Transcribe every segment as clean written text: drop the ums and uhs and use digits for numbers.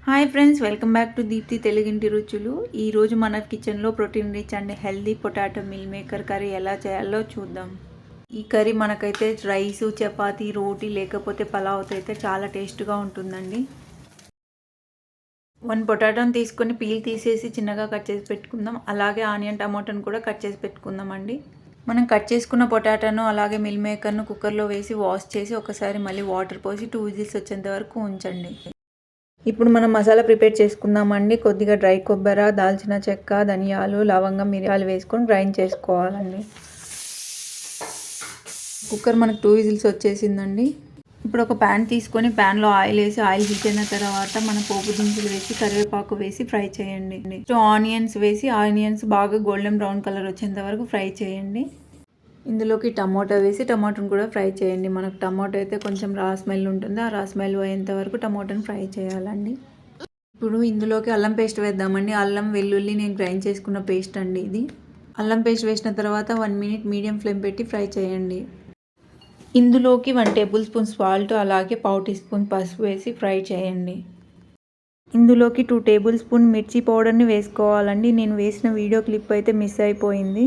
Hi friends, welcome back to Deepthi తెలుగింటి రుచులు. ఈరోజు మన కిచెన్లో protein rich and healthy potato meal maker curry ఎలా చేయాలో చూద్దాం. ఈ కర్రీ మనకైతే రైస్, చపాతీ, రోటీ లేకపోతే పలావ్తో అయితే చాలా టేస్ట్గా ఉంటుందండి. 1 పొటాటోని తీసుకొని పీల్ తీసేసి చిన్నగా కట్ చేసి పెట్టుకుందాం. అలాగే ఆనియన్, టమాటోని కూడా కట్ చేసి పెట్టుకుందామండి. మనం కట్ చేసుకున్న పొటాటోను అలాగే మిల్ మేకర్ను కుక్కర్లో వేసి వాష్ చేసి ఒకసారి మళ్ళీ వాటర్ పోసి 2 విజిల్స్ వచ్చేంత వరకు ఉంచండి. ఇప్పుడు మనం మసాలా ప్రిపేర్ చేసుకుందామండి. కొద్దిగా డ్రై కొబ్బరి, దాల్చిన చెక్క, ధనియాలు, లవంగం, మిరియాలు వేసుకొని గ్రైండ్ చేసుకోవాలండి. కుక్కర్ మనకు 2 విజిల్స్ వచ్చేసిందండి. ఇప్పుడు ఒక ప్యాన్ తీసుకొని ప్యాన్లో ఆయిల్ వేసి ఆయిల్ హీట్ అయిన తర్వాత మనం పోపు దినుసులు వేసి కరివేపాకు వేసి ఫ్రై చేయండి. ఆనియన్స్ వేసి ఆనియన్స్ బాగా గోల్డెన్ బ్రౌన్ కలర్ వచ్చేంత వరకు ఫ్రై చేయండి. ఇందులోకి టమాటో వేసి టమాటోని కూడా ఫ్రై చేయండి. మనకు టమాటో అయితే కొంచెం రా స్మెల్ ఉంటుంది. ఆ రా స్మెల్ పోయేంత వరకు టమాటోని ఫ్రై చేయాలండి. ఇప్పుడు ఇందులోకి అల్లం పేస్ట్ వేద్దామండి. అల్లం, వెల్లుల్లి నేను గ్రైండ్ చేసుకున్న పేస్ట్ అండి ఇది. అల్లం పేస్ట్ వేసిన తర్వాత 1 మినిట్ మీడియం ఫ్లేమ్ పెట్టి ఫ్రై చేయండి. ఇందులోకి 1 టేబుల్ స్పూన్ సాల్ట్ అలాగే 1/2 టీ స్పూన్ పసుపు వేసి ఫ్రై చేయండి. ఇందులోకి 2 టేబుల్ స్పూన్ మిర్చి పౌడర్ని వేసుకోవాలండి. నేను వేసిన వీడియో క్లిప్ అయితే మిస్ అయిపోయింది.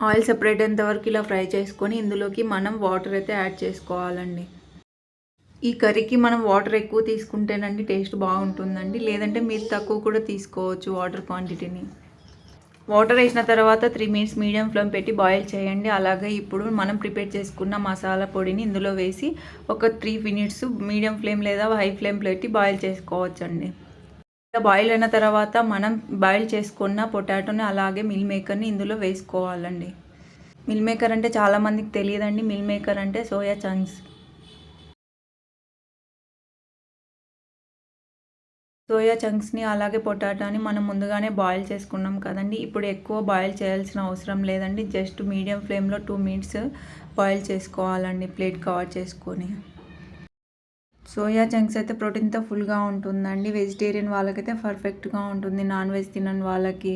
ఆయిల్ సెపరేట్ అయ్యేంత వరకు ఇలా ఫ్రై చేసుకొని ఇందులోకి మనం వాటర్ అయితే యాడ్ చేసుకోవాలండి. ఈ కర్రీకి మనం వాటర్ ఎక్కువ తీసుకుంటేనండి టేస్ట్ బాగుంటుందండి. లేదంటే మీరు తక్కువ కూడా తీసుకోవచ్చు వాటర్ క్వాంటిటీని. వాటర్ వేసిన తర్వాత 3 మినిట్స్ మీడియం ఫ్లేమ్ పెట్టి బాయిల్ చేయండి. అలాగే ఇప్పుడు మనం ప్రిపేర్ చేసుకున్న మసాలా పొడిని ఇందులో వేసి ఒక 3 మినిట్స్ మీడియం ఫ్లేమ్ లేదా హై ఫ్లేమ్ పెట్టి బాయిల్ చేసుకోవచ్చండి. బాయిల్ అయిన తర్వాత మనం బాయిల్ చేసుకున్న పొటాటోని అలాగే మిల్ మేకర్ని ఇందులో వేసుకోవాలండి. మిల్ మేకర్ అంటే చాలామందికి తెలియదండి. మిల్ మేకర్ అంటే సోయా చంక్స్. సోయా చంక్స్ని అలాగే పొటాటోని మనం ముందుగానే బాయిల్ చేసుకున్నాం కదండి. ఇప్పుడు ఎక్కువ బాయిల్ చేయాల్సిన అవసరం లేదండి. జస్ట్ మీడియం ఫ్లేమ్లో 2 మినిట్స్ బాయిల్ చేసుకోవాలండి ప్లేట్ కవర్ చేసుకొని. సోయా చంక్స్ అయితే ప్రోటీన్తో ఫుల్గా ఉంటుందండి. వెజిటేరియన్ వాళ్ళకైతే పర్ఫెక్ట్గా ఉంటుంది. నాన్ వెజ్ తినని వాళ్ళకి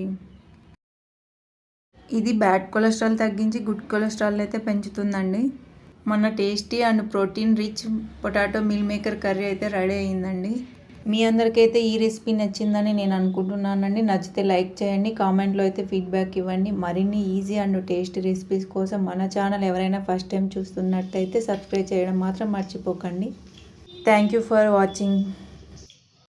ఇది బ్యాడ్ కొలెస్ట్రాల్ తగ్గించి గుడ్ కొలెస్ట్రాల్ అయితే పెంచుతుందండి. మన tasty and protein rich potato meal maker curry అయితే రెడీ అయ్యిందండి. మీ అందరికైతే ఈ రెసిపీ నచ్చిందని నేను అనుకుంటున్నానండి. నచ్చితే లైక్ చేయండి, కామెంట్లో అయితే ఫీడ్బ్యాక్ ఇవ్వండి. మరిన్ని ఈజీ అండ్ టేస్టీ రెసిపీస్ కోసం మన ఛానల్ ఎవరైనా ఫస్ట్ టైం చూస్తున్నట్టయితే సబ్స్క్రైబ్ చేయడం మాత్రం మర్చిపోకండి. Thank you for watching.